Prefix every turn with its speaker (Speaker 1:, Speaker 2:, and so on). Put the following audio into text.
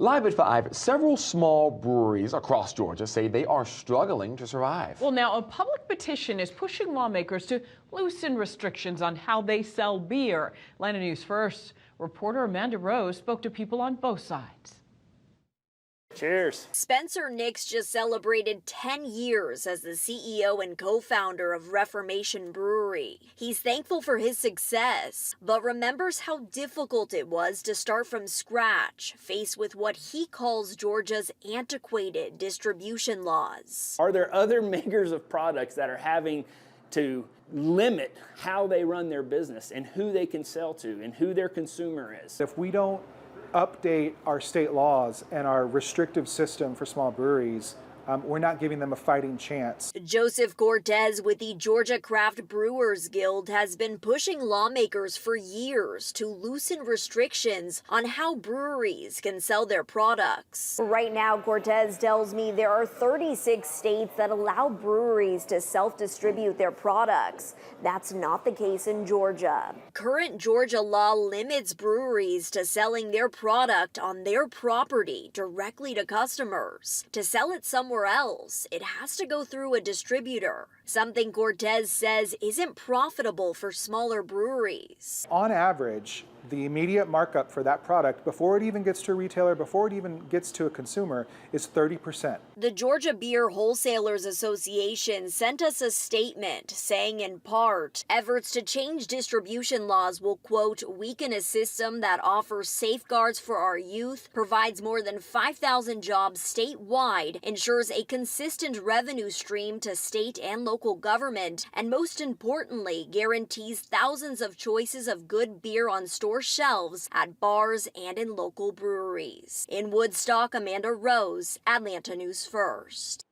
Speaker 1: Live at 5, several small breweries across Georgia say they are struggling to survive.
Speaker 2: Well, now a public petition is pushing lawmakers to loosen restrictions on how they sell beer. Atlanta News First reporter Amanda Rose spoke to people on both sides.
Speaker 3: Cheers.
Speaker 4: Spencer Nix just celebrated 10 years as the CEO and co-founder of Reformation Brewery. He's thankful for his success, but remembers how difficult it was to start from scratch, faced with what he calls Georgia's antiquated distribution laws.
Speaker 3: Are there other makers of products that are having to limit how they run their business and who they can sell to and who their consumer is?
Speaker 5: If we don't update our state laws and our restrictive system for small breweries, we're not giving them a fighting chance.
Speaker 4: Joseph Cortez with the Georgia Craft Brewers Guild has been pushing lawmakers for years to loosen restrictions on how breweries can sell their products. Right now, Cortez tells me there are 36 states that allow breweries to self-distribute their products. That's not the case in Georgia. Current Georgia law limits breweries to selling their product on their property directly to customers. To sell it somewhere else, it has to go through a distributor, something Cortez says isn't profitable for smaller breweries.
Speaker 5: On average, the immediate markup for that product before it even gets to a retailer, before it even gets to a consumer, is 30%.
Speaker 4: The Georgia Beer Wholesalers Association sent us a statement saying in part, efforts to change distribution laws will, quote, weaken a system that offers safeguards for our youth, provides more than 5,000 jobs statewide, ensures a consistent revenue stream to state and local government, and most importantly, guarantees thousands of choices of good beer on store shelves at bars and in local breweries. In Woodstock, Amanda Rose, Atlanta News First.